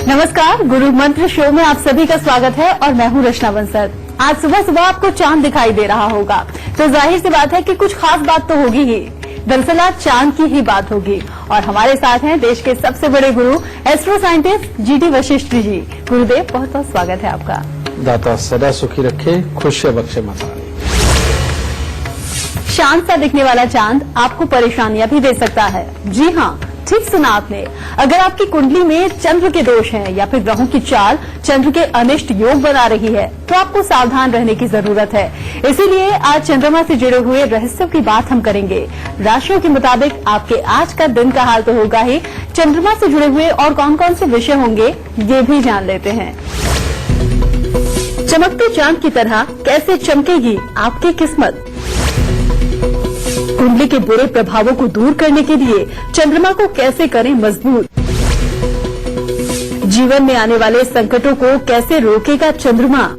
नमस्कार, गुरु मंत्र शो में आप सभी का स्वागत है और मैं हूं रचना बंसल। आज सुबह सुबह आपको चांद दिखाई दे रहा होगा तो जाहिर सी बात है कि कुछ खास बात तो होगी ही। दरअसल आज चांद की ही बात होगी और हमारे साथ हैं देश के सबसे बड़े गुरु astro scientist GT Vashishtha ji. गुरुदेव, बहुत बहुत स्वागत है आपका। दाता सदा सुखी रखे, खुश बख्शे माता। शांत सा दिखने वाला चांद आपको परेशानियां भी दे सकता है। जी हाँ, ठीक सुना आपने। अगर आपकी कुंडली में चंद्र के दोष हैं या फिर ग्रहों की चाल चंद्र के अनिष्ट योग बना रही है तो आपको सावधान रहने की जरूरत है। इसीलिए आज चंद्रमा से जुड़े हुए रहस्यों की बात हम करेंगे। राशियों के मुताबिक आपके आज का दिन का हाल तो होगा ही, चंद्रमा से जुड़े हुए और कौन कौन से विषय होंगे ये भी जान लेते हैं। चमकते चांद की तरह कैसे चमकेगी आपकी किस्मत। कुंडली के बुरे प्रभावों को दूर करने के लिए चंद्रमा को कैसे करें मजबूत। जीवन में आने वाले संकटों को कैसे रोकेगा चंद्रमा।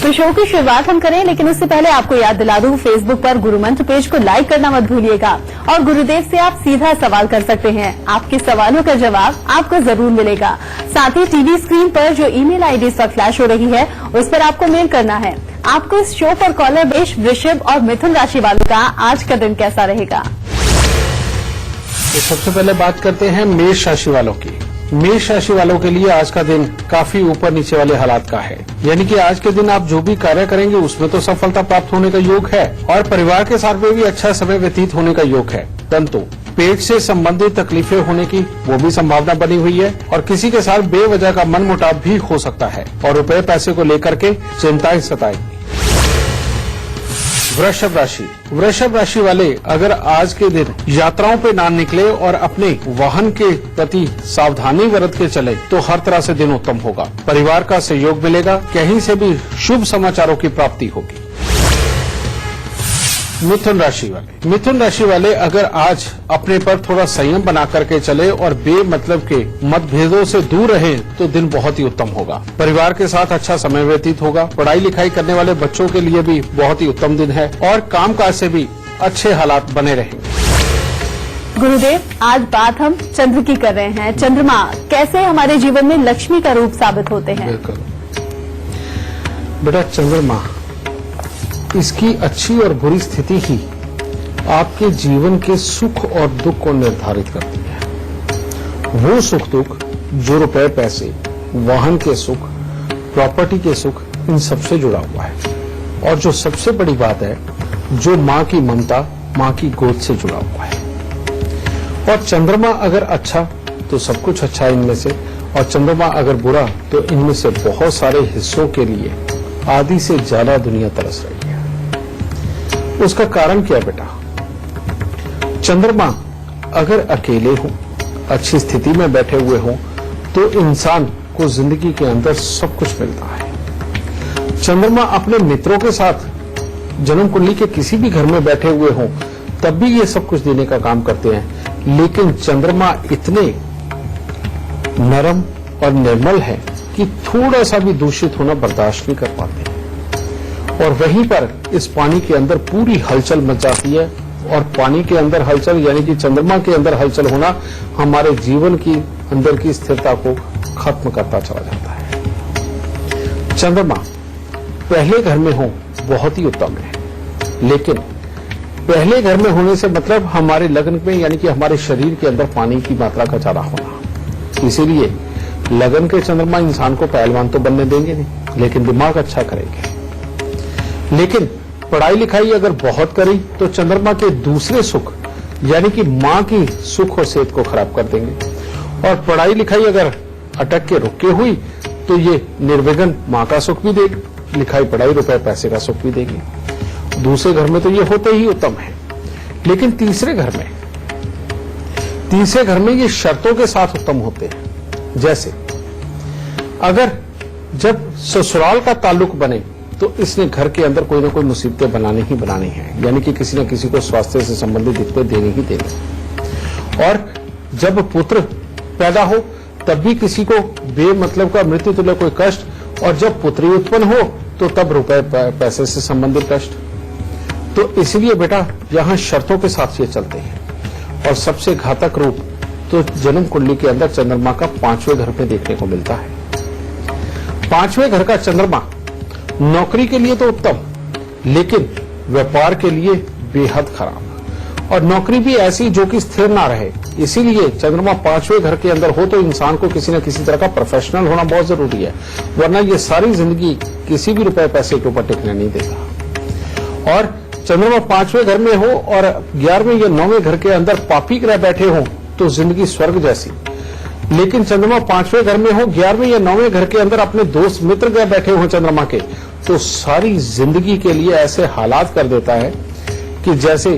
तो शो की शुरुआत हम करें, लेकिन उससे पहले आपको याद दिला दूं, फेसबुक पर गुरु मंत्र पेज को लाइक करना मत भूलिएगा और गुरुदेव से आप सीधा सवाल कर सकते हैं। आपके सवालों का जवाब आपको जरूर मिलेगा। साथ ही टीवी स्क्रीन पर जो ईमेल आईडी इस वक्त फ्लैश हो रही है उस पर आपको मेल करना है। आपको इस शो पर कॉलर मेष, वृषभ और मिथुन राशि वालों का आज का दिन कैसा रहेगा। तो सबसे पहले बात करते हैं मेष राशि वालों की। मेष राशि वालों के लिए आज का दिन काफी ऊपर नीचे वाले हालात का है, यानी कि आज के दिन आप जो भी कार्य करेंगे उसमें तो सफलता प्राप्त होने का योग है और परिवार के साथ में भी अच्छा समय व्यतीत होने का योग है, परंतु पेट से संबंधित तकलीफें होने की वो भी संभावना बनी हुई है और किसी के साथ बेवजह का मनमुटाव भी हो सकता है और रुपए पैसे को लेकर के चिंताएं सताएंगी। वृषभ राशि वाले अगर आज के दिन यात्राओं पे ना निकले और अपने वाहन के प्रति सावधानी बरत के चले तो हर तरह से दिन उत्तम होगा। परिवार का सहयोग मिलेगा, कहीं से भी शुभ समाचारों की प्राप्ति होगी। मिथुन राशि वाले अगर आज अपने पर थोड़ा संयम बना करके चले और बेमतलब के मतभेदों से दूर रहे तो दिन बहुत ही उत्तम होगा। परिवार के साथ अच्छा समय व्यतीत होगा। पढ़ाई लिखाई करने वाले बच्चों के लिए भी बहुत ही उत्तम दिन है और कामकाज से भी अच्छे हालात बने रहेंगे। गुरुदेव, आज बात हम चंद्र की कर रहे हैं। चंद्रमा कैसे हमारे जीवन में लक्ष्मी का रूप साबित होते हैं। बिल्कुल बेटा, चंद्रमा इसकी अच्छी और बुरी स्थिति ही आपके जीवन के सुख और दुख को निर्धारित करती है। वो सुख दुख जो रुपए पैसे, वाहन के सुख, प्रॉपर्टी के सुख, इन सबसे जुड़ा हुआ है और जो सबसे बड़ी बात है, जो माँ की ममता, माँ की गोद से जुड़ा हुआ है। और चंद्रमा अगर अच्छा तो सब कुछ अच्छा है इनमें से, और चंद्रमा अगर बुरा तो इनमें से बहुत सारे हिस्सों के लिए आधी से ज्यादा दुनिया तरस रही है। उसका कारण क्या है बेटा? चंद्रमा अगर अकेले हो, अच्छी स्थिति में बैठे हुए हो तो इंसान को जिंदगी के अंदर सब कुछ मिलता है। चंद्रमा अपने मित्रों के साथ जन्म कुंडली के किसी भी घर में बैठे हुए हो तब भी ये सब कुछ देने का काम करते हैं, लेकिन चंद्रमा इतने नरम और निर्मल है कि थोड़ा सा भी दूषित होना बर्दाश्त नहीं कर पाते। और वहीं पर इस पानी के अंदर पूरी हलचल मच जाती है और पानी के अंदर हलचल यानी कि चंद्रमा के अंदर हलचल होना हमारे जीवन की अंदर की स्थिरता को खत्म करता चला जाता है। चंद्रमा पहले घर में हो बहुत ही उत्तम है, लेकिन पहले घर में होने से मतलब हमारे लग्न में यानी कि हमारे शरीर के अंदर पानी की मात्रा का ज्यादा होना। इसीलिए लगन के चंद्रमा इंसान को पहलवान तो बनने देंगे नहीं, लेकिन दिमाग अच्छा करेंगे। लेकिन पढ़ाई लिखाई अगर बहुत करी तो चंद्रमा के दूसरे सुख यानी कि माँ की सुख और सेहत को खराब कर देंगे और पढ़ाई लिखाई अगर अटक के रुक के हुई तो ये निर्विघ्न माँ का सुख भी देगी, लिखाई पढ़ाई रुपए पैसे का सुख भी देगी। दूसरे घर में तो ये होते ही उत्तम है, लेकिन तीसरे घर में ये शर्तों के साथ उत्तम होते हैं। जैसे अगर जब ससुराल का ताल्लुक बने तो इसने घर के अंदर कोई ना कोई मुसीबतें बनानी ही बनानी है, यानी कि किसी न किसी को स्वास्थ्य से संबंधित दिक्कतें देनी ही देनी। और जब पुत्र पैदा हो तब भी किसी को बेमतलब का मृत्यु तुल्य कोई कष्ट, और जब पुत्री उत्पन्न हो तो तब रुपए पैसे से संबंधित कष्ट। तो इसलिए बेटा यहाँ शर्तों के साथ ये चलते हैं और सबसे घातक रूप तो जन्म कुंडली के अंदर चंद्रमा का 5वें घर में देखने को मिलता है। 5वें घर का चंद्रमा नौकरी के लिए तो उत्तम, लेकिन व्यापार के लिए बेहद खराब, और नौकरी भी ऐसी जो कि स्थिर ना रहे। इसीलिए चंद्रमा 5वें घर के अंदर हो तो इंसान को किसी न किसी तरह का प्रोफेशनल होना बहुत जरूरी है, वरना ये सारी जिंदगी किसी भी रुपए पैसे के ऊपर टिकने नहीं देगा। और चंद्रमा 5वें घर में हो और 11वें या 9वें घर के अंदर पापी ग्रह बैठे हो तो जिंदगी स्वर्ग जैसी, लेकिन चंद्रमा 5वें घर में हो, 11वें या 9वें घर के अंदर अपने दोस्त मित्र ग्रह बैठे हो चंद्रमा के, तो सारी जिंदगी के लिए ऐसे हालात कर देता है कि जैसे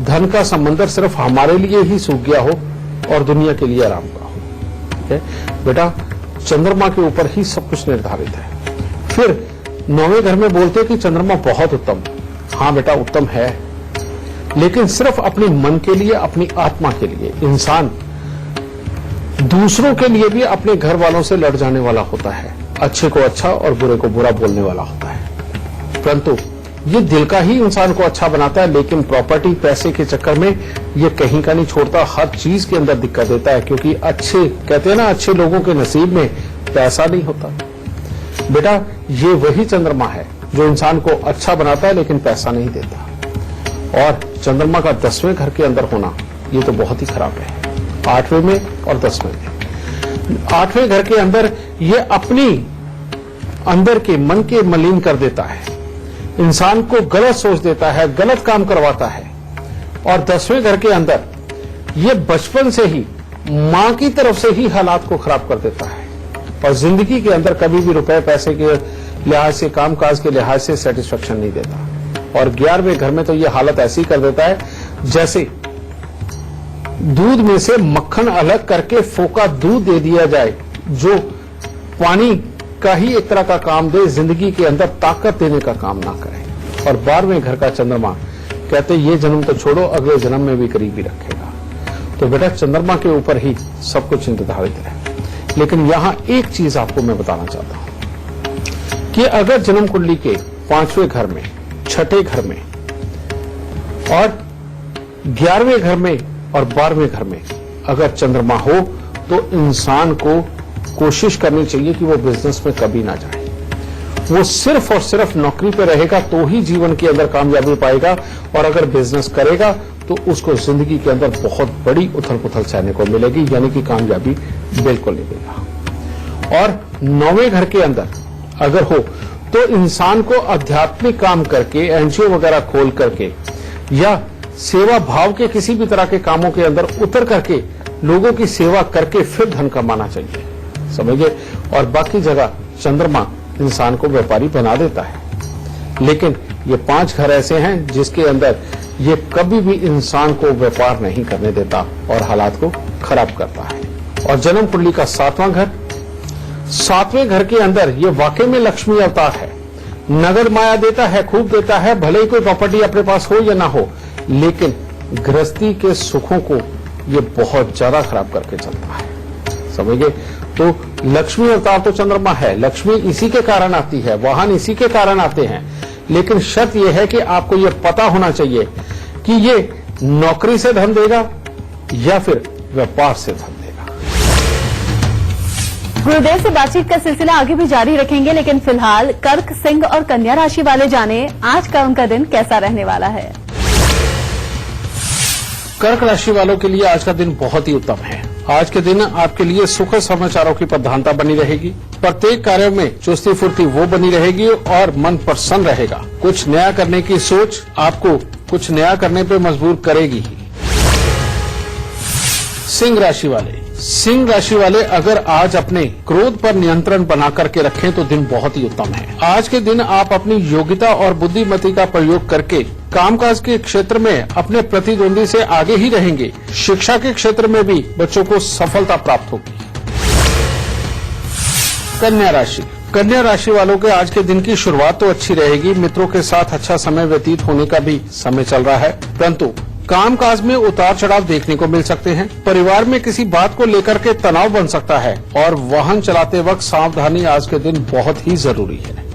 धन का समंदर सिर्फ हमारे लिए ही सूख गया हो और दुनिया के लिए आराम का हो। ठीक है बेटा, चंद्रमा के ऊपर ही सब कुछ निर्धारित है। फिर 9वें घर में बोलते कि चंद्रमा बहुत उत्तम। हाँ बेटा, उत्तम है, लेकिन सिर्फ अपने मन के लिए, अपनी आत्मा के लिए। इंसान दूसरों के लिए भी अपने घर वालों से लड़ जाने वाला होता है, अच्छे को अच्छा और बुरे को बुरा बोलने वाला होता है, परंतु ये दिल का ही इंसान को अच्छा बनाता है। लेकिन प्रॉपर्टी पैसे के चक्कर में ये कहीं का नहीं छोड़ता, हर चीज के अंदर दिक्कत देता है, क्योंकि अच्छे कहते हैं ना, अच्छे लोगों के नसीब में पैसा नहीं होता। बेटा, ये वही चंद्रमा है जो इंसान को अच्छा बनाता है लेकिन पैसा नहीं देता। और चंद्रमा का 10वें घर के अंदर होना ये तो बहुत ही खराब है, 8वें में और 10वें में। 8वें घर के अंदर ये अपनी अंदर के मन के मलिन कर देता है, इंसान को गलत सोच देता है, गलत काम करवाता है। और 10वें घर के अंदर ये बचपन से ही मां की तरफ से ही हालात को खराब कर देता है और जिंदगी के अंदर कभी भी रुपए पैसे के लिहाज से, कामकाज के लिहाज से सेटिस्फेक्शन नहीं देता। और 11वें घर में तो ये हालत ऐसी कर देता है जैसे दूध में से मक्खन अलग करके फोका दूध दे दिया जाए, जो पानी का ही एक तरह का काम दे, जिंदगी के अंदर ताकत देने का काम ना करे। और 12वें घर का चंद्रमा कहते ये जन्म तो छोड़ो, अगले जन्म में भी करीब ही रखेगा। तो बेटा, चंद्रमा के ऊपर ही सब कुछ निर्धारित है। लेकिन यहां एक चीज आपको मैं बताना चाहता हूं कि अगर जन्म कुंडली के 5वें घर में, 6ठे घर में और 11वें घर में और 12वें घर में अगर चंद्रमा हो तो इंसान को कोशिश करनी चाहिए कि वो बिजनेस में कभी ना जाए। वो सिर्फ और सिर्फ नौकरी पे रहेगा तो ही जीवन के अंदर कामयाबी पाएगा, और अगर बिजनेस करेगा तो उसको जिंदगी के अंदर बहुत बड़ी उथल पुथल सहने को मिलेगी, यानी कि कामयाबी बिल्कुल नहीं मिलेगा। और 9वें घर के अंदर अगर हो तो इंसान को आध्यात्मिक काम करके, एनजीओ वगैरह खोल करके या सेवा भाव के किसी भी तरह के कामों के अंदर उतर करके लोगों की सेवा करके फिर धन कमाना चाहिए, समझिए। और बाकी जगह चंद्रमा इंसान को व्यापारी बना देता है, लेकिन ये 5 घर ऐसे हैं जिसके अंदर ये कभी भी इंसान को व्यापार नहीं करने देता और हालात को खराब करता है। और जन्म कुंडली का 7वां घर, 7वें घर के अंदर ये वाकई में लक्ष्मी अवतार है, नगद माया देता है, खूब देता है, भले ही कोई प्रॉपर्टी अपने पास हो या ना हो, लेकिन गृहस्थी के सुखों को ये बहुत ज्यादा खराब करके चलता है, समझिए। तो लक्ष्मी अवतार तो चंद्रमा है, लक्ष्मी इसी के कारण आती है, वाहन इसी के कारण आते हैं, लेकिन शर्त यह है कि आपको यह पता होना चाहिए कि ये नौकरी से धन देगा या फिर व्यापार से धन देगा। गुरुदेव से बातचीत का सिलसिला आगे भी जारी रखेंगे, लेकिन फिलहाल कर्क, सिंह और कन्या राशि वाले जाने आज का उनका दिन कैसा रहने वाला है। कर्क राशि वालों के लिए आज का दिन बहुत ही उत्तम है। आज के दिन आपके लिए सुखद समाचारों की प्रधानता बनी रहेगी। प्रत्येक कार्य में चुस्ती फुर्ती वो बनी रहेगी और मन प्रसन्न रहेगा। कुछ नया करने की सोच आपको कुछ नया करने पे मजबूर करेगी ही। सिंह राशि वाले अगर आज अपने क्रोध पर नियंत्रण बना करके रखें तो दिन बहुत ही उत्तम है। आज के दिन आप अपनी योग्यता और बुद्धिमती का प्रयोग करके कामकाज के क्षेत्र में अपने प्रतिद्वंदी से आगे ही रहेंगे। शिक्षा के क्षेत्र में भी बच्चों को सफलता प्राप्त होगी। कन्या राशि वालों के आज के दिन की शुरुआत तो अच्छी रहेगी। मित्रों के साथ अच्छा समय व्यतीत होने का भी समय चल रहा है, परंतु कामकाज में उतार चढ़ाव देखने को मिल सकते हैं। परिवार में किसी बात को लेकर के तनाव बन सकता है और वाहन चलाते वक्त सावधानी आज के दिन बहुत ही जरूरी है।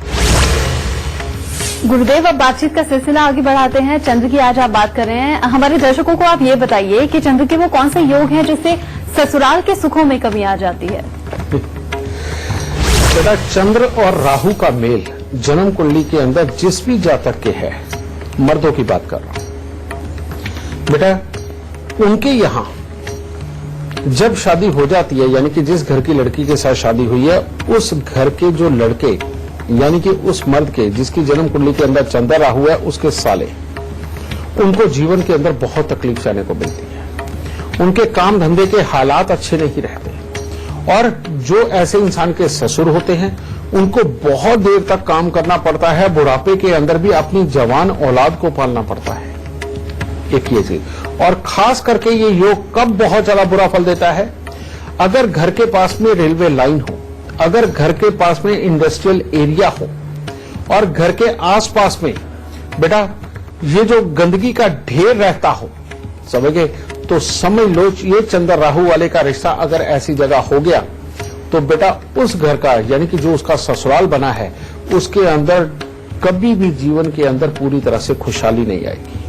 गुरुदेव, अब बातचीत का सिलसिला आगे बढ़ाते हैं। चंद्र की आज आप बात कर रहे हैं, हमारे दर्शकों को आप ये बताइए कि चंद्र के वो कौन से योग हैं जिससे ससुराल के सुखों में कमी आ जाती है? बेटा, चंद्र और राहु का मेल जन्म कुंडली के अंदर जिस भी जातक के है, मर्दों की बात कर रहा हूं बेटा, उनके यहां जब शादी हो जाती है, यानी कि जिस घर की लड़की के साथ शादी हुई है, उस घर के जो लड़के, यानी कि उस मर्द के जिसकी जन्म कुंडली के अंदर चंद्र राहु है, उसके साले, उनको जीवन के अंदर बहुत तकलीफ सहने को मिलती है। उनके काम धंधे के हालात अच्छे नहीं रहते, और जो ऐसे इंसान के ससुर होते हैं, उनको बहुत देर तक काम करना पड़ता है। बुढ़ापे के अंदर भी अपनी जवान औलाद को पालना पड़ता है। एक ये चीज, और खास करके ये योग कब बहुत ज्यादा बुरा फल देता है? अगर घर के पास में रेलवे लाइन हो, अगर घर के पास में इंडस्ट्रियल एरिया हो, और घर के आसपास में बेटा ये जो गंदगी का ढेर रहता हो, समझ गए, तो समझ लो ये चंद्र राहु वाले का रिश्ता अगर ऐसी जगह हो गया, तो बेटा उस घर का, यानी कि जो उसका ससुराल बना है, उसके अंदर कभी भी जीवन के अंदर पूरी तरह से खुशहाली नहीं आएगी।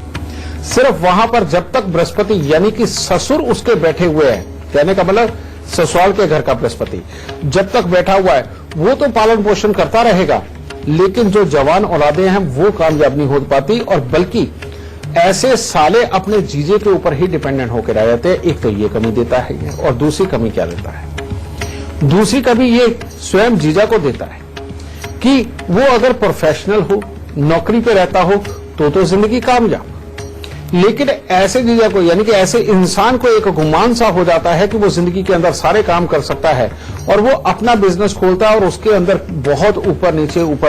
सिर्फ वहां पर जब तक बृहस्पति, यानी कि ससुर उसके बैठे हुए हैं, कहने का मतलब ससुराल के घर का बृहस्पति जब तक बैठा हुआ है, वो तो पालन पोषण करता रहेगा, लेकिन जो जवान औलादे हैं वो कामयाब नहीं हो पाती, और बल्कि ऐसे साले अपने जीजे के ऊपर ही डिपेंडेंट होकर रह जाते हैं। एक तो ये कमी देता है ये, और दूसरी कमी क्या देता है? दूसरी कमी ये स्वयं जीजा को देता है कि वो अगर प्रोफेशनल हो, नौकरी पे रहता हो, तो जिंदगी कामयाब, लेकिन ऐसे जीजा को, यानी कि ऐसे इंसान को एक गुमान सा हो जाता है कि वो जिंदगी के अंदर सारे काम कर सकता है, और वो अपना बिजनेस खोलता है, और उसके अंदर बहुत ऊपर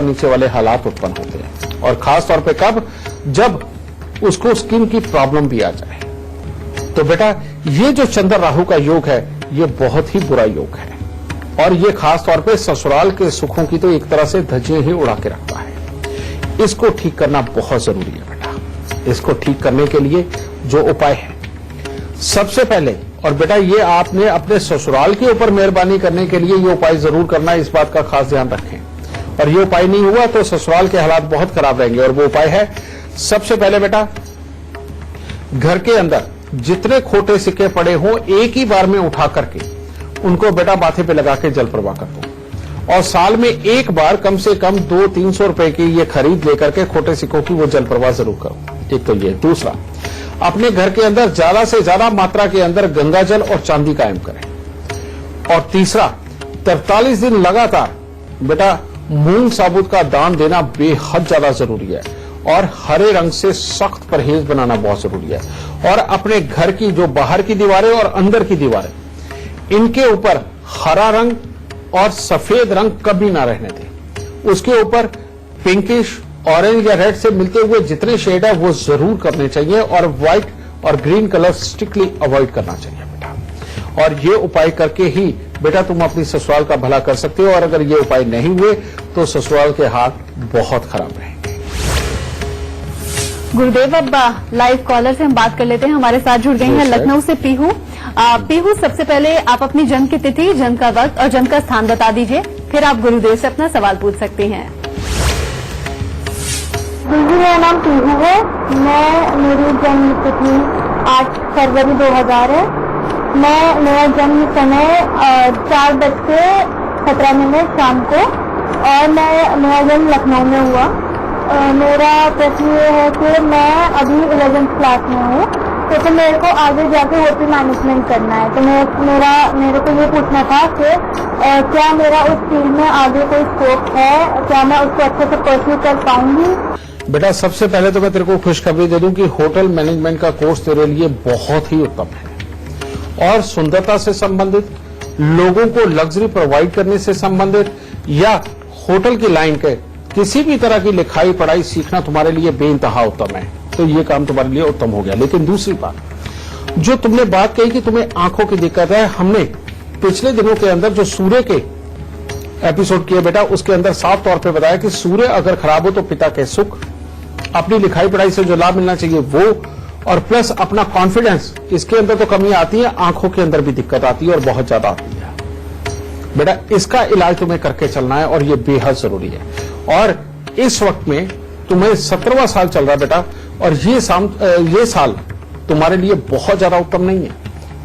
नीचे वाले हालात उत्पन्न होते हैं। और खास तौर पे कब? जब उसको स्किन की प्रॉब्लम भी आ जाए। तो बेटा ये जो चंद्र राहु का योग है, ये बहुत ही बुरा योग है, और ये खास तौर पे ससुराल के सुखों की तो एक तरह से धज्जियां ही उड़ा के रखता है। इसको ठीक करना बहुत जरूरी है बेटा। इसको ठीक करने के लिए जो उपाय है, सबसे पहले, और बेटा ये आपने अपने ससुराल के ऊपर मेहरबानी करने के लिए ये उपाय जरूर करना है, इस बात का खास ध्यान रखें। और ये उपाय नहीं हुआ तो ससुराल के हालात बहुत खराब रहेंगे। और वो उपाय है, सबसे पहले बेटा, घर के अंदर जितने खोटे सिक्के पड़े हों, एक ही बार में उठा करके उनको बेटा माथे पे लगा के जल प्रवाह कर दो, और साल में एक बार कम से कम 200-300 रुपए की ये खरीद लेकर के खोटे सिक्कों की वो जल प्रवाह जरूर करो। एक तो ये। दूसरा, अपने घर के अंदर ज्यादा से ज्यादा मात्रा के अंदर गंगा जल और चांदी कायम करें। और तीसरा, 43 दिन लगातार बेटा मूंग साबुत का दान देना बेहद ज्यादा जरूरी है, और हरे रंग से सख्त परहेज बनाना बहुत जरूरी है। और अपने घर की जो बाहर की दीवारें और अंदर की दीवारें, इनके ऊपर हरा रंग और सफेद रंग कभी ना रहने दें। उसके ऊपर पिंकिश, ऑरेंज या रेड से मिलते हुए जितने शेड है वो जरूर करने चाहिए, और व्हाइट और ग्रीन कलर स्ट्रिक्टली अवॉइड करना चाहिए बेटा। और ये उपाय करके ही बेटा तुम अपनी ससुराल का भला कर सकते हो, और अगर ये उपाय नहीं हुए तो ससुराल के हाथ बहुत खराब रहेंगे। गुरुदेव, अब लाइव कॉलर से हम बात कर लेते हैं। हमारे साथ जुड़ गए हैं लखनऊ से पीहू। पीहू, सबसे पहले आप अपनी जन्म की तिथि, जन्म का वक्त और जन्म का स्थान बता दीजिए, फिर आप गुरुदेव से अपना सवाल पूछ सकती हैं। दीदी, मेरा नाम पीहू है। मेरी जन्म तिथि 8 फरवरी 2000 है। मेरा जन्म समय 4:17 शाम को, और मेरा जन्म लखनऊ में हुआ। मेरा प्रश्न ये है कि मैं अभी 11th क्लास में हूँ, तो मेरे को आगे जाके होटल मैनेजमेंट करना है। तो मेरे को ये पूछना था कि क्या मेरा उस फील्ड में आगे कोई स्कोप है, क्या मैं उसको अच्छे से परस्यू कर पाऊंगी? बेटा सबसे पहले तो मैं तेरे को खुशखबरी दे दूं कि होटल मैनेजमेंट का कोर्स तेरे लिए बहुत ही उत्तम है, और सुंदरता से संबंधित, लोगों को लग्जरी प्रोवाइड करने से संबंधित, या होटल की लाइन के किसी भी तरह की लिखाई पढ़ाई सीखना तुम्हारे लिए बेइंतहा उत्तम है। तो ये काम तुम्हारे लिए उत्तम हो गया। लेकिन दूसरी बात, जो तुमने बात कही कि तुम्हें आंखों की दिक्कत है, हमने पिछले दिनों के अंदर जो सूर्य के एपिसोड किए बेटा, उसके अंदर साफ तौर पे बताया कि सूर्य अगर खराब हो तो पिता के सुख, अपनी लिखाई पढ़ाई से जो लाभ मिलना चाहिए वो, और प्लस अपना कॉन्फिडेंस, इसके अंदर तो कमी आती है, आंखों के अंदर भी दिक्कत आती है और बहुत ज्यादा आती है। बेटा इसका इलाज तुम्हें करके चलना है, और ये बेहद जरूरी है। और इस वक्त में तुम्हें 17वां साल चल रहा है बेटा, और ये साल तुम्हारे लिए बहुत ज्यादा उत्तम नहीं है।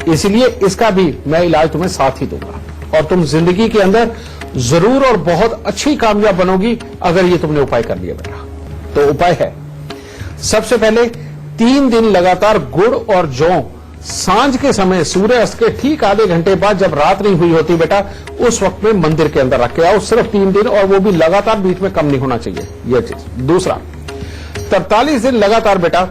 इसलिए इसका भी मैं इलाज तुम्हें साथ ही दूंगा और तुम जिंदगी के अंदर जरूर और बहुत अच्छी कामयाब बनोगी अगर ये तुमने उपाय कर लिया बेटा। तो उपाय है, सबसे पहले 3 दिन लगातार गुड़ और जौ सांझ के समय सूर्यास्त के ठीक आधे घंटे बाद जब रात नहीं हुई होती बेटा, उस वक्त में मंदिर के अंदर रख के आओ, सिर्फ 3 दिन, और वो भी लगातार, बीच में कम नहीं होना चाहिए यह चीज। दूसरा, 43 दिन लगातार बेटा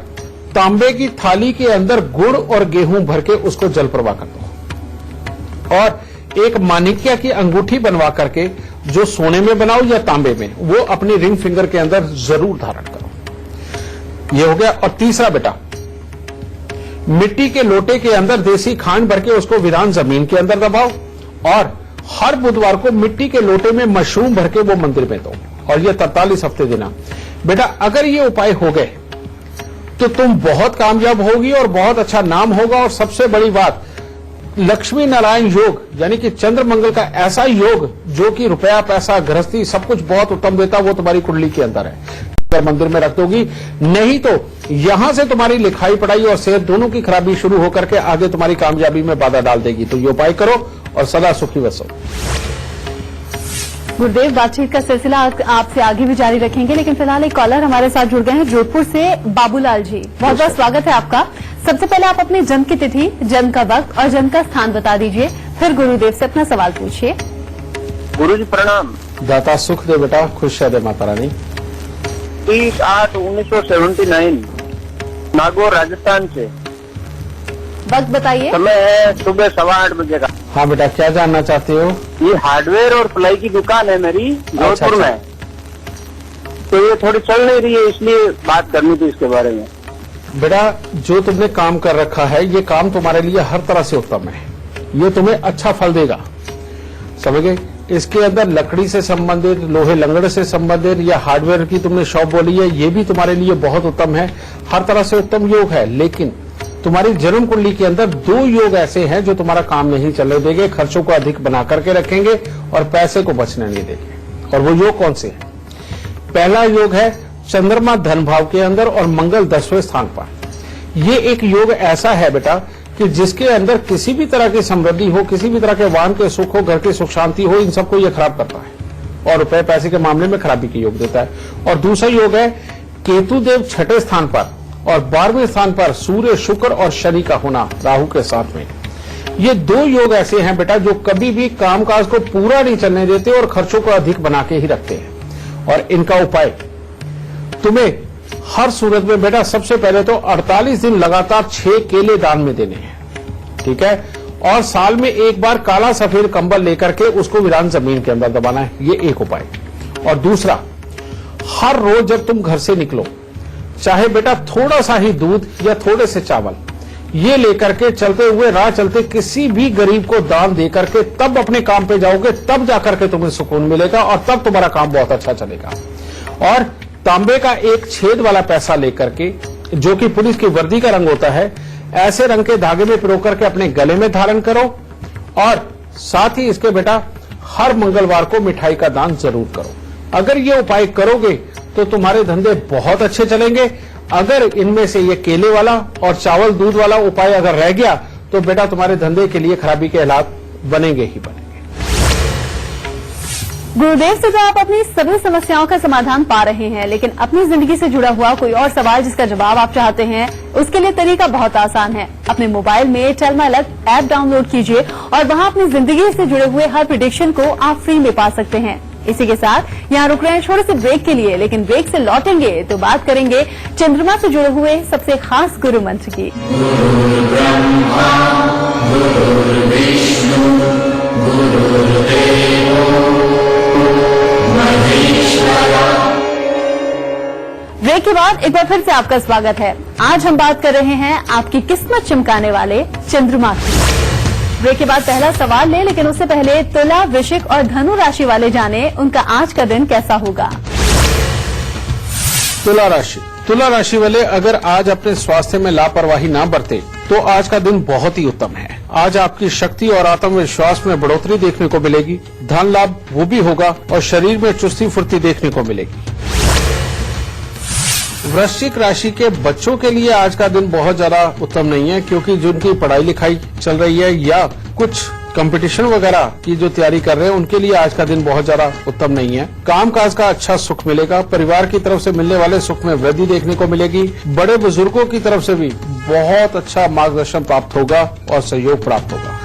तांबे की थाली के अंदर गुड़ और गेहूं भर के उसको जल प्रवाह कर दो और एक माणिक्य की अंगूठी बनवा करके, जो सोने में बनाओ या तांबे में, वो अपनी रिंग फिंगर के अंदर जरूर धारण करो। ये हो गया। और तीसरा बेटा, मिट्टी के लोटे के अंदर देसी खांड भर के उसको विधान जमीन के अंदर दबाओ और हर बुधवार को मिट्टी के लोटे में मशरूम भर के वो मंदिर में दो और ये 43 हफ्ते देना बेटा। अगर ये उपाय हो गए तो तुम बहुत कामयाब होगी और बहुत अच्छा नाम होगा। और सबसे बड़ी बात, लक्ष्मी नारायण योग यानी कि चंद्र मंगल का ऐसा योग जो कि रुपया, पैसा, गृहस्थी सब कुछ बहुत उत्तम देता, वो तुम्हारी कुंडली के अंदर है। मंदिर में रख दोगी, नहीं तो यहां से तुम्हारी लिखाई पढ़ाई और सेहत दोनों की खराबी शुरू होकर के आगे तुम्हारी कामयाबी में बाधा डाल देगी। तो ये उपाय करो और सदा सुखी बसो। गुरुदेव, बातचीत का सिलसिला आपसे आगे भी जारी रखेंगे, लेकिन फिलहाल एक कॉलर हमारे साथ जुड़ गए हैं जोधपुर से। बाबूलाल जी, बहुत बहुत स्वागत है आपका। सबसे पहले आप अपने जन्म की तिथि, जन्म का वक्त और जन्म का स्थान बता दीजिए, फिर गुरुदेव से अपना सवाल पूछिए। गुरुजी प्रणाम। दाता सुख दे बेटा, खुश रहे माता रानी। 30/8/1979 नागौर राजस्थान से। वक्त बताइए। समय है सुबह 8:15 बजे का। हाँ बेटा, क्या जानना चाहते हो? ये हार्डवेयर और प्लाई की दुकान है मेरी जोधपुर में, तो ये थोड़ी चल नहीं रही है, इसलिए बात करनी थी इसके बारे में। बेटा, जो तुमने काम कर रखा है ये काम तुम्हारे लिए हर तरह से उत्तम है, ये तुम्हें अच्छा फल देगा, समझ गए। इसके अंदर लकड़ी से संबंधित, लोहे लंगड़ से संबंधित या हार्डवेयर की तुमने शॉप बोली है, ये भी तुम्हारे लिए बहुत उत्तम है, हर तरह से उत्तम योग है। लेकिन तुम्हारी जन्म कुंडली के अंदर 2 योग ऐसे हैं जो तुम्हारा काम नहीं चलने देंगे, खर्चों को अधिक बना करके रखेंगे और पैसे को बचने नहीं देंगे। और वो योग कौन से हैं? पहला योग है चंद्रमा धन भाव के अंदर और मंगल 10वें स्थान पर। ये एक योग ऐसा है बेटा कि जिसके अंदर किसी भी तरह की समृद्धि हो, किसी भी तरह के वाहन के सुख हो, घर की सुख शांति हो, इन सबको ये खराब करता है और रुपए पैसे के मामले में खराबी के योग देता है। और दूसरा योग है केतु देव 6ठे स्थान पर और 12वें स्थान पर सूर्य, शुक्र और शनि का होना राहु के साथ में। ये 2 योग ऐसे हैं बेटा जो कभी भी कामकाज को पूरा नहीं चलने देते और खर्चों को अधिक बना के ही रखते हैं। और इनका उपाय तुम्हें हर सूरत में बेटा, सबसे पहले तो 48 दिन लगातार 6 केले दान में देने हैं, ठीक है। और साल में एक बार काला सफेद कंबल लेकर के उसको विरान जमीन के अंदर दबाना है, ये एक उपाय। और दूसरा, हर रोज जब तुम घर से निकलो, चाहे बेटा थोड़ा सा ही दूध या थोड़े से चावल ये लेकर के चलते हुए राह चलते किसी भी गरीब को दान दे करके तब अपने काम पे जाओगे, तब जाकर के तुम्हें सुकून मिलेगा और तब तुम्हारा काम बहुत अच्छा चलेगा। और तांबे का एक छेद वाला पैसा लेकर के, जो कि पुलिस की वर्दी का रंग होता है, ऐसे रंग के धागे में पिरो करके अपने गले में धारण करो। और साथ ही इसके बेटा हर मंगलवार को मिठाई का दान जरूर करो। अगर ये उपाय करोगे तो तुम्हारे धंधे बहुत अच्छे चलेंगे। अगर इनमें से ये केले वाला और चावल दूध वाला उपाय अगर रह गया तो बेटा तुम्हारे धंधे के लिए खराबी के हालात बनेंगे ही बनेंगे। गुरुदेव से तो आप अपनी सभी समस्याओं का समाधान पा रहे हैं, लेकिन अपनी जिंदगी से जुड़ा हुआ कोई और सवाल जिसका जवाब आप चाहते हैं, उसके लिए तरीका बहुत आसान है। अपने मोबाइल में tell my luck app download कीजिए और वहां अपनी जिंदगी से जुड़े हुए हर प्रेडिक्शन को आप फ्री में पा सकते हैं। इसी के साथ यहाँ रुक रहे हैं छोटे से ब्रेक के लिए, लेकिन ब्रेक से लौटेंगे तो बात करेंगे चंद्रमा से जुड़े हुए सबसे खास गुरु मंत्र की। ब्रेक के बाद एक बार फिर से आपका स्वागत है। आज हम बात कर रहे हैं आपकी किस्मत चमकाने वाले चंद्रमा की। ब्रेक के बाद पहला सवाल ले, लेकिन उससे पहले तुला, वृश्चिक और धनु राशि वाले जाने उनका आज का दिन कैसा होगा। तुला राशि वाले अगर आज अपने स्वास्थ्य में लापरवाही ना बरते तो आज का दिन बहुत ही उत्तम है। आज आपकी शक्ति और आत्मविश्वास में बढ़ोतरी देखने को मिलेगी, धन लाभ वो भी होगा और शरीर में चुस्ती फुर्ती देखने को मिलेगी। वृश्चिक राशि के बच्चों के लिए आज का दिन बहुत ज्यादा उत्तम नहीं है, क्योंकि जिनकी पढ़ाई लिखाई चल रही है या कुछ कंपटीशन वगैरह की जो तैयारी कर रहे हैं उनके लिए आज का दिन बहुत ज्यादा उत्तम नहीं है। कामकाज का अच्छा सुख मिलेगा, परिवार की तरफ से मिलने वाले सुख में वृद्धि देखने को मिलेगी, बड़े बुजुर्गों की तरफ से भी बहुत अच्छा मार्गदर्शन प्राप्त होगा और सहयोग प्राप्त होगा।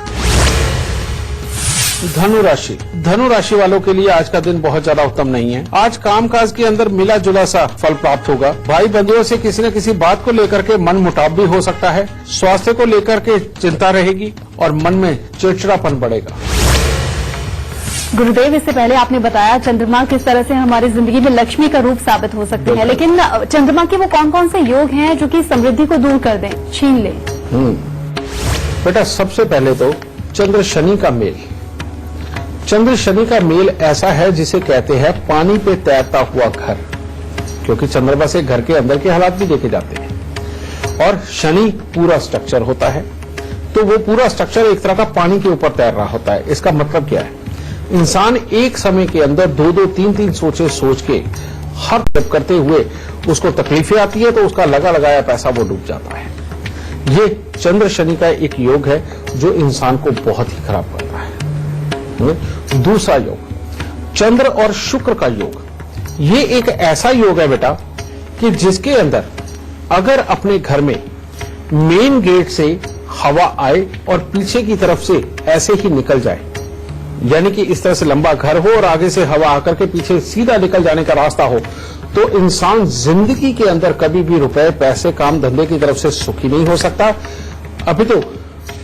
धनु राशि वालों के लिए आज का दिन बहुत ज्यादा उत्तम नहीं है। आज कामकाज के अंदर मिला जुला सा फल प्राप्त होगा। भाई बंधुओं से किसी न किसी बात को लेकर के मन मुटाव भी हो सकता है। स्वास्थ्य को लेकर के चिंता रहेगी और मन में चिड़चिड़ापन बढ़ेगा। गुरुदेव, इससे पहले आपने बताया चंद्रमा किस तरह से हमारी जिंदगी में लक्ष्मी का रूप साबित हो सकते हैं, लेकिन चंद्रमा के वो कौन कौन से योग हैं जो कि समृद्धि को दूर कर दें, छीन लें? बेटा, सबसे पहले तो चंद्र शनि का मेल। चंद्र शनि का मेल ऐसा है जिसे कहते हैं पानी पे तैरता हुआ घर, क्योंकि चंद्रमा से घर के अंदर के हालात भी देखे जाते हैं और शनि पूरा स्ट्रक्चर होता है, तो वो पूरा स्ट्रक्चर एक तरह का पानी के ऊपर तैर रहा होता है। इसका मतलब क्या है? इंसान एक समय के अंदर दो दो तीन तीन सोचे सोच के हर तरफ करते हुए उसको तकलीफें आती है, तो उसका लगा लगाया पैसा वो डूब जाता है। ये चंद्र शनि का एक योग है जो इंसान को बहुत ही खराब करता है। दूसरा योग, चंद्र और शुक्र का योग। ये एक ऐसा योग है बेटा कि जिसके अंदर अगर अपने घर में मेन गेट से हवा आए और पीछे की तरफ से ऐसे ही निकल जाए, यानी कि इस तरह से लंबा घर हो और आगे से हवा आकर के पीछे सीधा निकल जाने का रास्ता हो, तो इंसान जिंदगी के अंदर कभी भी रुपए पैसे काम धंधे की तरफ से सुखी नहीं हो सकता। अभी तो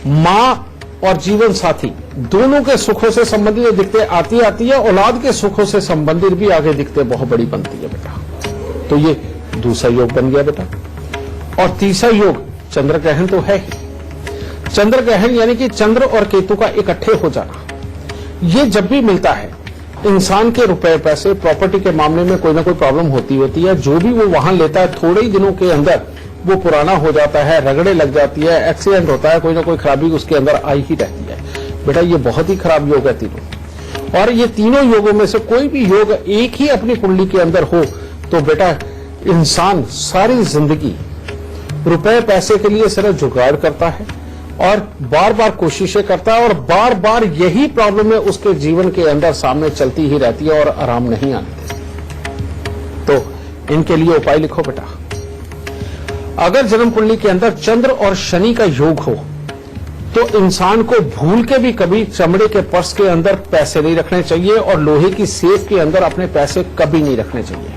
मां और जीवन साथी दोनों के सुखों से संबंधित दिक्कतें आती है, औलाद के सुखों से संबंधित भी आगे दिक्कतें बहुत बड़ी बनती है बेटा। तो ये दूसरा योग बन गया बेटा। और तीसरा योग चंद्र ग्रहण तो है ही। चंद्र ग्रहण यानी कि चंद्र और केतु का इकट्ठे हो जाना, ये जब भी मिलता है इंसान के रुपए पैसे प्रॉपर्टी के मामले में कोई ना कोई प्रॉब्लम होती है। जो भी वो वाहन लेता है थोड़े ही दिनों के अंदर वो पुराना हो जाता है, रगड़े लग जाती है, एक्सीडेंट होता है, कोई ना कोई खराबी उसके अंदर आई ही रहती है। बेटा, ये बहुत ही खराब योग है तीनों। और ये तीनों योगों में से कोई भी योग एक ही अपनी कुंडली के अंदर हो तो बेटा इंसान सारी जिंदगी रुपए पैसे के लिए सिर्फ जुगाड़ करता है और बार बार कोशिशें करता है और बार बार यही प्रॉब्लम है उसके जीवन के अंदर सामने चलती ही रहती है और आराम नहीं आने देती। तो इनके लिए उपाय लिखो बेटा। अगर जन्म कुंडली के अंदर चंद्र और शनि का योग हो तो इंसान को भूल के भी कभी चमड़े के पर्स के अंदर पैसे नहीं रखने चाहिए और लोहे की सेफ के अंदर अपने पैसे कभी नहीं रखने चाहिए।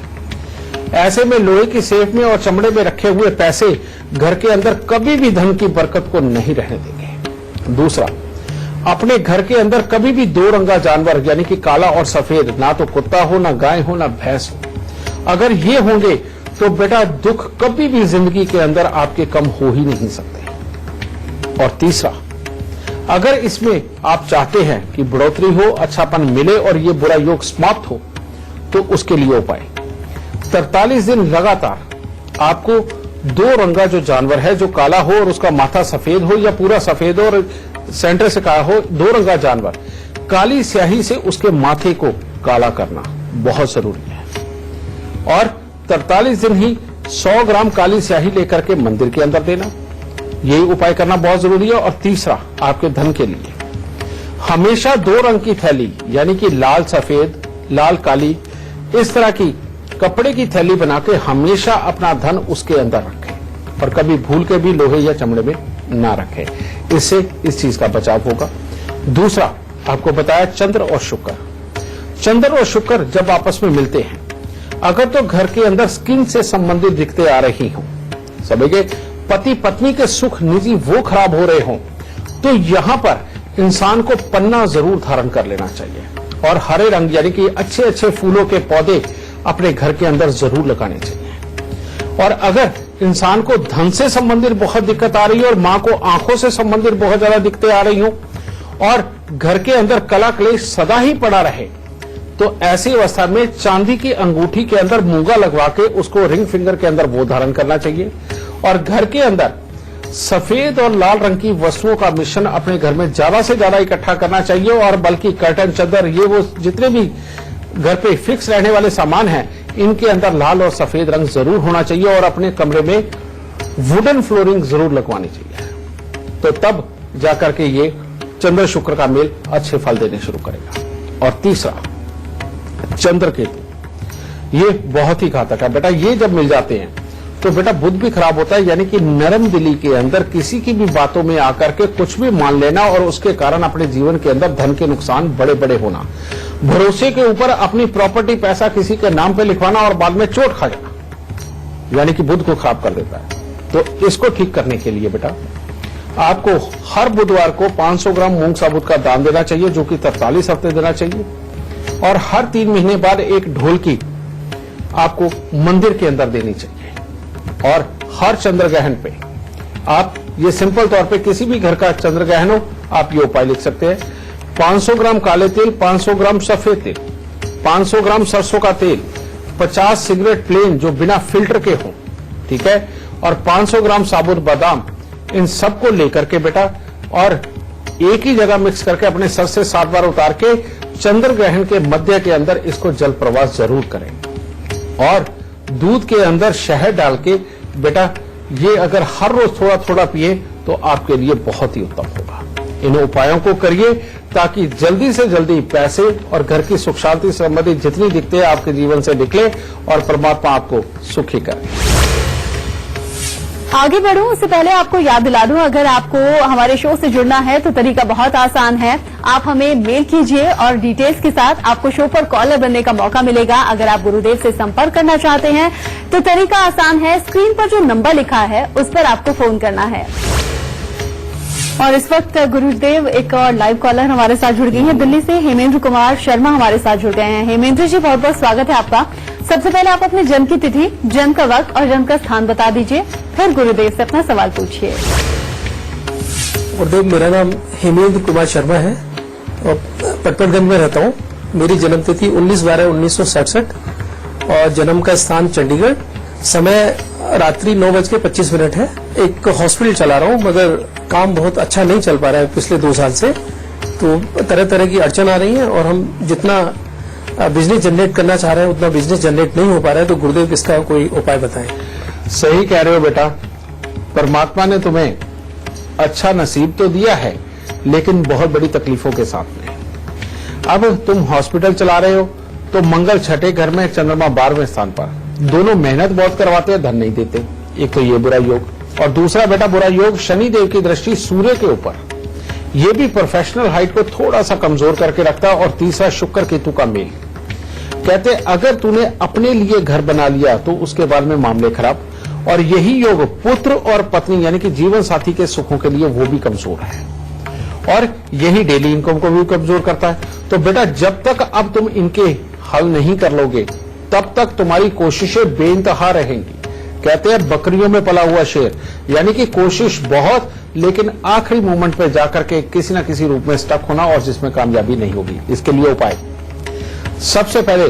ऐसे में लोहे की सेफ में और चमड़े में रखे हुए पैसे घर के अंदर कभी भी धन की बरकत को नहीं रहने देंगे। दूसरा, अपने घर के अंदर कभी भी दो रंगा जानवर यानी कि काला और सफेद, ना तो कुत्ता हो, ना गाय हो, ना भैंस हो, अगर ये होंगे तो बेटा दुख कभी भी जिंदगी के अंदर आपके कम हो ही नहीं सकते। और तीसरा, अगर इसमें आप चाहते हैं कि बढ़ोतरी हो, अच्छापन मिले और ये बुरा योग समाप्त हो, तो उसके लिए उपाय 43 दिन लगातार आपको दो रंगा जो जानवर है, जो काला हो और उसका माथा सफेद हो या पूरा सफेद हो और सेंटर से काला हो, दो रंगा जानवर, काली स्याही से उसके माथे को काला करना बहुत जरूरी है। और 43 दिन ही 100 ग्राम काली स्याही लेकर के मंदिर के अंदर देना, यही उपाय करना बहुत जरूरी है। और तीसरा, आपके धन के लिए हमेशा दो रंग की थैली यानी कि लाल सफेद, लाल काली, इस तरह की कपड़े की थैली बना के हमेशा अपना धन उसके अंदर रखें और कभी भूल के भी लोहे या चमड़े में ना रखें। इससे इस चीज का बचाव होगा। दूसरा, आपको बताया चंद्र और शुक्र। चंद्र और शुक्र जब आपस में मिलते हैं, अगर तो घर के अंदर स्किन से संबंधित दिक्कतें आ रही हों, सभी के पति पत्नी के सुख निजी वो खराब हो रहे हों, तो यहां पर इंसान को पन्ना जरूर धारण कर लेना चाहिए और हरे रंग यानी कि अच्छे अच्छे फूलों के पौधे अपने घर के अंदर जरूर लगाने चाहिए। और अगर इंसान को धन से संबंधित बहुत दिक्कत आ रही है और मां को आंखों से संबंधित बहुत ज्यादा दिक्कतें आ रही हो और घर के अंदर कला क्लेश सदा ही पड़ा रहे, तो ऐसी अवस्था में चांदी की अंगूठी के अंदर मूंगा लगवा के उसको रिंग फिंगर के अंदर वो धारण करना चाहिए। और घर के अंदर सफेद और लाल रंग की वस्तुओं का मिश्रण अपने घर में ज्यादा से ज्यादा इकट्ठा करना चाहिए और बल्कि कर्टन, चादर, ये वो जितने भी घर पे फिक्स रहने वाले सामान हैं, इनके अंदर लाल और सफेद रंग जरूर होना चाहिए और अपने कमरे में वुडन फ्लोरिंग जरूर लगवानी चाहिए। तो तब जाकर के ये चंद्र शुक्र का मेल अच्छे फल देने शुरू करेगा। और तीसरा, चंद्र केतु, ये बहुत ही घातक है बेटा। ये जब मिल जाते हैं तो बेटा बुध भी खराब होता है, यानी कि नरम दिली के अंदर किसी की भी बातों में आकर के कुछ भी मान लेना और उसके कारण अपने जीवन के अंदर धन के नुकसान बड़े बड़े होना, भरोसे के ऊपर अपनी प्रॉपर्टी पैसा किसी के नाम पे लिखवाना और बाद में चोट खा जाना, यानी कि बुध को खराब कर देता है। तो इसको ठीक करने के लिए बेटा आपको हर बुधवार को 500 ग्राम मूंग साबुत का दान देना चाहिए, जो कि 43 हफ्ते देना चाहिए। और हर 3 महीने बाद एक ढोलकी आपको मंदिर के अंदर देनी चाहिए। और हर चंद्र ग्रहण पे आप ये सिंपल तौर पे किसी भी घर का चंद्र ग्रहण हो, आप ये उपाय लिख सकते हैं। 500 ग्राम काले तेल, 500 ग्राम सफेद तेल, 500 ग्राम सरसों का तेल, 50 सिगरेट प्लेन जो बिना फिल्टर के हो, ठीक है, और 500 ग्राम साबुत बादाम, इन सबको लेकर के बेटा और एक ही जगह मिक्स करके अपने सर से 7 बार उतार के चंद्र ग्रहण के मध्य के अंदर इसको जल प्रवास जरूर करें। और दूध के अंदर शहद डाल के बेटा ये अगर हर रोज थोड़ा थोड़ा पिए तो आपके लिए बहुत ही उत्तम होगा। इन उपायों को करिए ताकि जल्दी से जल्दी पैसे और घर की सुख शांति संबंधित जितनी दिक्कतें आपके जीवन से निकले और परमात्मा आपको सुखी करे। आगे बढ़ूं उससे पहले आपको याद दिला दूं, अगर आपको हमारे शो से जुड़ना है तो तरीका बहुत आसान है। आप हमें मेल कीजिए और डिटेल्स के साथ आपको शो पर कॉलर बनने का मौका मिलेगा। अगर आप गुरुदेव से संपर्क करना चाहते हैं तो तरीका आसान है, स्क्रीन पर जो नंबर लिखा है उस पर आपको फोन करना है। और इस वक्त गुरुदेव एक और लाइव कॉलर हमारे साथ जुड़ गई हैं दिल्ली से, हेमेंद्र कुमार शर्मा हमारे साथ जुड़ गए हैं। हेमेंद्र जी, बहुत बहुत स्वागत है आपका। सबसे पहले आप अपने जन्म की तिथि, जन्म का वक्त और जन्म का स्थान बता दीजिए, फिर गुरुदेव से अपना सवाल पूछिए। गुरुदेव, मेरा नाम हेमेंद्र कुमार शर्मा है और पटपटगंज में रहता हूँ। मेरी जन्म तिथि 19/12/1967 और जन्म का स्थान चंडीगढ़। समय रात्रि 9:25 है। एक हॉस्पिटल चला रहा हूँ मगर काम बहुत अच्छा नहीं चल पा रहा है पिछले 2 साल से, तो तरह तरह की अड़चन आ रही है और हम जितना बिजनेस जनरेट करना चाह रहे हैं उतना बिजनेस जनरेट नहीं हो पा रहा है। तो गुरुदेव, इसका कोई उपाय बताएं। सही कह रहे हो बेटा, परमात्मा ने तुम्हें अच्छा नसीब तो दिया है लेकिन बहुत बड़ी तकलीफों के साथ में। अब तुम हॉस्पिटल चला रहे हो तो मंगल छठे घर में, चंद्रमा 12वें स्थान पर, दोनों मेहनत बहुत करवाते हैं, धन नहीं देते। एक तो ये बुरा योग, और दूसरा बेटा बुरा योग शनि देव की दृष्टि सूर्य के ऊपर, ये भी प्रोफेशनल हाइट को थोड़ा सा कमजोर करके रखता है। और तीसरा शुक्र केतु का मेल, कहते अगर तूने अपने लिए घर बना लिया तो उसके बाद में मामले खराब। और यही योग पुत्र और पत्नी यानी कि जीवन साथी के सुखों के लिए वो भी कमजोर है, और यही डेली इनकम को भी कमजोर करता है। तो बेटा जब तक अब तुम इनके हल नहीं कर लोगे तब तक तुम्हारी कोशिशें बेइंतहा रहेंगी। कहते हैं बकरियों में पला हुआ शेर, यानी कि कोशिश बहुत लेकिन आखिरी मोमेंट पे जाकर के किसी न किसी रूप में स्टक होना और जिसमें कामयाबी नहीं होगी। इसके लिए उपाय, सबसे पहले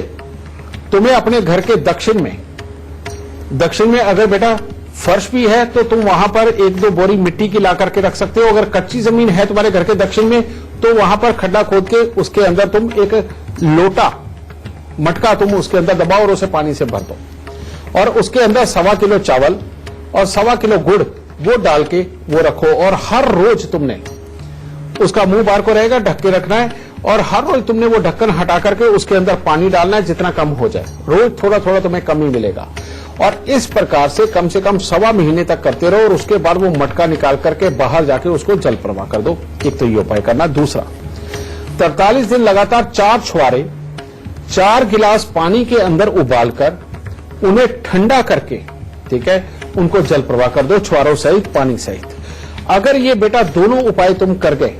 तुम्हें अपने घर के दक्षिण में अगर बेटा फर्श भी है तो तुम वहां पर 1-2 बोरी मिट्टी की ला करके रख सकते हो। अगर कच्ची जमीन है तुम्हारे घर के दक्षिण में तो वहां पर खड्डा खोद के उसके अंदर तुम एक लोटा मटका तुम उसके अंदर दबाओ और उसे पानी से भर दो, और उसके अंदर 1.25 किलो चावल और 1.25 किलो गुड़ वो डाल के वो रखो। और हर रोज तुमने उसका मुंह बाहर को रहेगा, ढक के रखना है, और हर रोज तुमने वो ढक्कन हटा करके उसके अंदर पानी डालना है, जितना कम हो जाए। रोज थोड़ा थोड़ा तुम्हें कम ही मिलेगा। और इस प्रकार से कम 1.25 महीने तक करते रहो, और उसके बाद वो मटका निकाल करके बाहर जाके उसको जल प्रवाह कर दो। एक तो ये उपाय करना। दूसरा, 43 दिन लगातार 4 छुआरे 4 गिलास पानी के अंदर उबालकर उन्हें ठंडा करके, ठीक है, उनको जल प्रवाह कर दो, छुआरों सहित पानी सहित। अगर ये बेटा दोनों उपाय तुम कर गए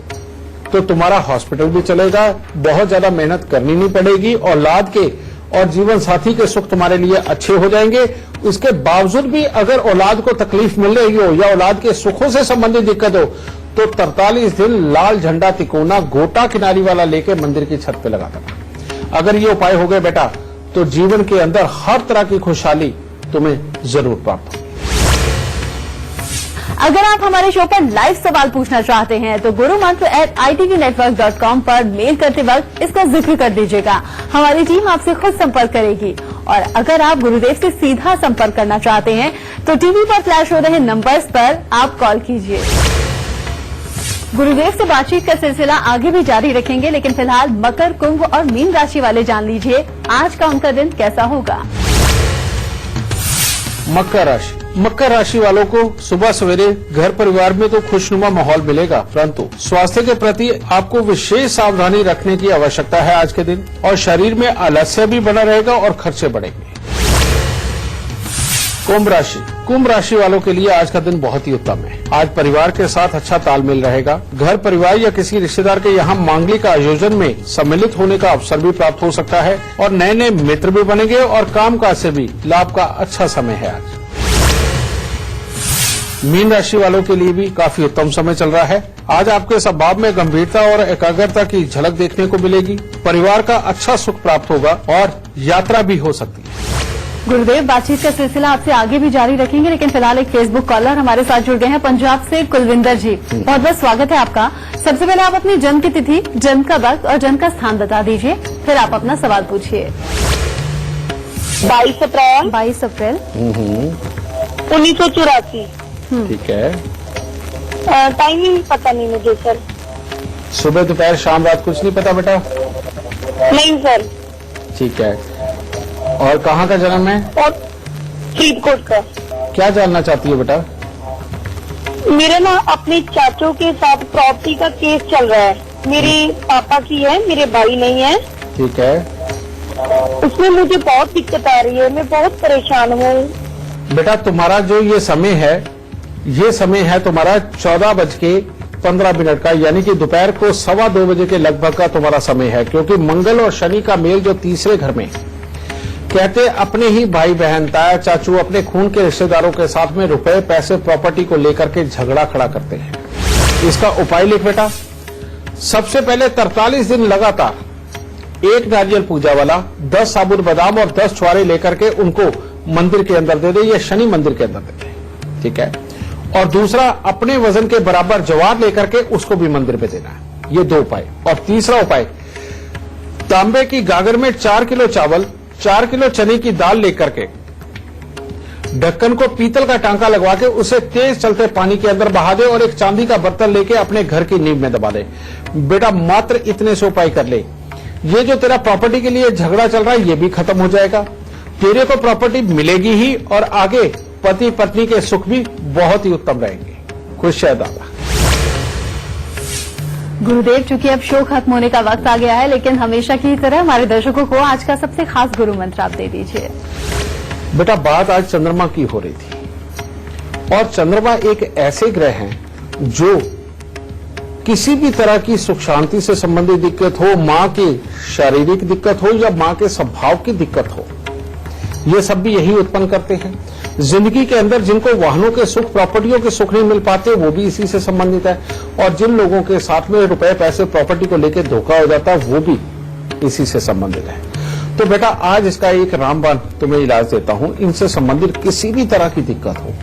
तो तुम्हारा हॉस्पिटल भी चलेगा, बहुत ज्यादा मेहनत करनी नहीं पड़ेगी, औलाद के और जीवन साथी के सुख तुम्हारे लिए अच्छे हो जाएंगे। उसके बावजूद भी अगर औलाद को तकलीफ मिल रही हो या औलाद के सुखों से संबंधित दिक्कत हो तो 43 दिन लाल झंडा तिकोना गोटा किनारी वाला लेके मंदिर की छत पे लगा देना। अगर ये उपाय हो गए बेटा तो जीवन के अंदर हर तरह की खुशहाली तुम्हें जरूर प्राप्त हो। अगर आप हमारे शो पर लाइव सवाल पूछना चाहते हैं तो gurumantra@itvnetwork.com पर मेल करते वक्त इसका जिक्र कर दीजिएगा। हमारी टीम आपसे खुद संपर्क करेगी। और अगर आप गुरुदेव से सीधा संपर्क करना चाहते हैं तो टीवी पर फ्लैश हो रहे नंबर्स पर आप कॉल कीजिए। गुरुदेव से बातचीत का सिलसिला आगे भी जारी रखेंगे, लेकिन फिलहाल मकर, कुंभ और मीन राशि वाले जान लीजिए आज का उनका दिन कैसा होगा। मकर राशि वालों को सुबह सवेरे घर परिवार में तो खुशनुमा माहौल मिलेगा, परंतु स्वास्थ्य के प्रति आपको विशेष सावधानी रखने की आवश्यकता है आज के दिन। और शरीर में आलस्य भी बना रहेगा और खर्चे बढ़ेंगे। कुंभ राशि वालों के लिए आज का दिन बहुत ही उत्तम है। आज परिवार के साथ अच्छा तालमेल रहेगा। घर परिवार या किसी रिश्तेदार के यहाँ मांगलिक आयोजन में सम्मिलित होने का अवसर भी प्राप्त हो सकता है और नए नए मित्र भी बनेंगे और कामकाज से भी लाभ का अच्छा समय है आज। मीन राशि वालों के लिए भी काफी उत्तम समय चल रहा है। आज आपके स्वभाव में गंभीरता और एकाग्रता की झलक देखने को मिलेगी। परिवार का अच्छा सुख प्राप्त होगा और यात्रा भी हो सकती है। गुरुदेव, बातचीत का सिलसिला आपसे आगे भी जारी रखेंगे, लेकिन फिलहाल एक फेसबुक कॉलर हमारे साथ जुड़ गए हैं पंजाब से। कुलविंदर जी, बहुत बहुत स्वागत है आपका। सबसे पहले आप अपनी जन्म की तिथि, जन्म का वक्त और जन्म का स्थान बता दीजिए, फिर आप अपना सवाल पूछिए। 22 अप्रैल 1984। ठीक है। टाइमिंग पता नहीं मुझे सर। सुबह दोपहर शाम रात कुछ नहीं पता बेटा? नहीं सर। ठीक है। और कहाँ का जन्म है? और फरीदकोट का। क्या जानना चाहती है बेटा? मेरे ना अपने चाचों के साथ प्रॉपर्टी का केस चल रहा है। मेरे पापा की है, मेरे भाई नहीं है। ठीक है। उसमें मुझे बहुत दिक्कत आ रही है, मैं बहुत परेशान हूँ। बेटा तुम्हारा जो ये समय है तुम्हारा 14:15 का, यानी कि दोपहर को 2:15 बजे के लगभग का तुम्हारा समय है, क्योंकि मंगल और शनि का मेल जो तीसरे घर में, कहते अपने ही भाई बहन, ताया चाचू, अपने खून के रिश्तेदारों के साथ में रुपए पैसे प्रॉपर्टी को लेकर के झगड़ा खड़ा करते हैं। इसका उपाय लिख बेटा। सबसे पहले 43 दिन लगातार 1 नारियल पूजा वाला, 10 साबुत बादाम और 10 छुआरे लेकर के उनको मंदिर के अंदर दे दे या शनि मंदिर के अंदर दे दे। ठीक है। और दूसरा, अपने वजन के बराबर ज्वार लेकर के उसको भी मंदिर पे देना है। ये 2 उपाय। और तीसरा उपाय, तांबे की गागर में 4 किलो चावल, 4 किलो चने की दाल लेकर के ढक्कन को पीतल का टांका लगवा के उसे तेज चलते पानी के अंदर बहा दे और एक चांदी का बर्तन लेके अपने घर की नींव में दबा दे। बेटा मात्र इतने से उपाय कर ले। ये जो तेरा प्रॉपर्टी के लिए झगड़ा चल रहा है ये भी खत्म हो जाएगा। तेरे को प्रॉपर्टी मिलेगी ही और आगे पति पत्नी के सुख भी बहुत ही उत्तम रहेंगे। खुश है दादा। गुरुदेव, चूंकि अब शो खत्म होने का वक्त आ गया है, लेकिन हमेशा की तरह हमारे दर्शकों को आज का सबसे खास गुरु मंत्र आप दे दीजिए। बेटा बात आज चंद्रमा की हो रही थी, और चंद्रमा एक ऐसे ग्रह हैं जो किसी भी तरह की सुख शांति से संबंधित दिक्कत हो, मां की शारीरिक दिक्कत हो या मां के स्वभाव की दिक्कत हो, ये सब भी यही उत्पन्न करते हैं। जिंदगी के अंदर जिनको वाहनों के सुख, प्रॉपर्टियों के सुख नहीं मिल पाते, वो भी इसी से संबंधित है। और जिन लोगों के साथ में रुपए पैसे प्रॉपर्टी को लेकर धोखा हो जाता है, वो भी इसी से संबंधित है। तो बेटा आज इसका एक रामबाण तुम्हें इलाज देता हूं। इनसे संबंधित किसी भी तरह की दिक्कत हो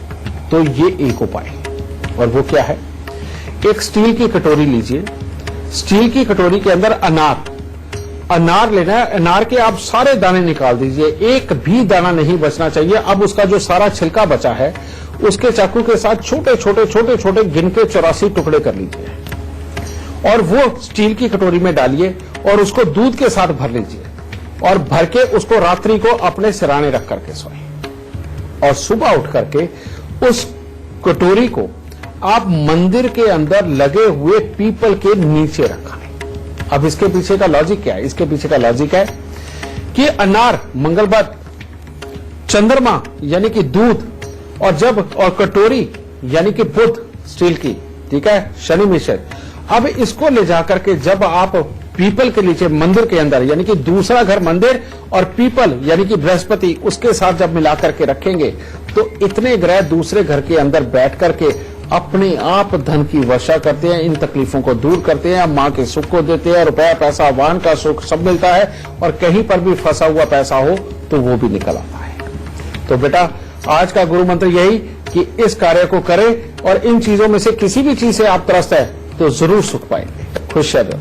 तो ये एक उपाय है। और वो क्या है? एक स्टील की कटोरी लीजिए। स्टील की कटोरी के अंदर अनार लेना है। अनार के आप सारे दाने निकाल दीजिए, एक भी दाना नहीं बचना चाहिए। अब उसका जो सारा छिलका बचा है उसके चाकू के साथ छोटे छोटे गिन के 84 टुकड़े कर लीजिए और वो स्टील की कटोरी में डालिए और उसको दूध के साथ भर लीजिए और भर के उसको रात्रि को अपने सिराने रख करके सोए और सुबह उठ करके उस कटोरी को आप मंदिर के अंदर लगे हुए पीपल के नीचे रखा। अब इसके पीछे का लॉजिक क्या है? इसके पीछे का लॉजिक है कि अनार मंगलवार, चंद्रमा यानी कि दूध, और कटोरी यानी कि बुध स्टील की, ठीक है, शनि मिश्र। अब इसको ले जाकर के जब आप पीपल के नीचे मंदिर के अंदर, यानी कि दूसरा घर मंदिर और पीपल यानी कि बृहस्पति, उसके साथ जब मिलाकर के रखेंगे तो इतने ग्रह दूसरे घर के अंदर बैठ करके अपने आप धन की वर्षा करते हैं, इन तकलीफों को दूर करते हैं, मां के सुख को देते हैं, रुपया पैसा वाहन का सुख सब मिलता है और कहीं पर भी फंसा हुआ पैसा हो तो वो भी निकल आता है। तो बेटा आज का गुरु मंत्र यही कि इस कार्य को करें और इन चीजों में से किसी भी चीज से आप त्रस्त है तो जरूर सुख पाएंगे। खुशियां दो।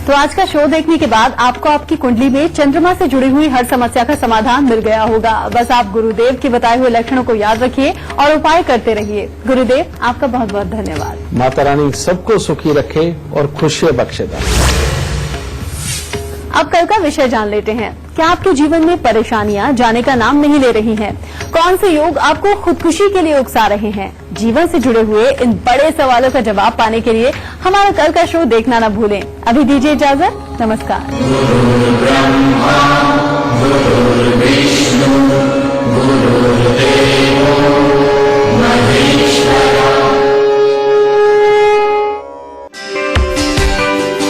तो आज का शो देखने के बाद आपको आपकी कुंडली में चंद्रमा से जुड़ी हुई हर समस्या का समाधान मिल गया होगा। बस आप गुरुदेव के बताए हुए लक्षणों को याद रखिए और उपाय करते रहिए। गुरुदेव, आपका बहुत बहुत धन्यवाद। माता रानी सबको सुखी रखे और खुशियां बख्शेदार। अब कल का विषय जान लेते हैं। क्या आपके जीवन में परेशानियां जाने का नाम नहीं ले रही हैं? कौन से योग आपको खुदकुशी के लिए उकसा रहे हैं? जीवन से जुड़े हुए इन बड़े सवालों का जवाब पाने के लिए हमारा कल का शो देखना न भूलें। अभी दीजिए इजाजत। नमस्कार।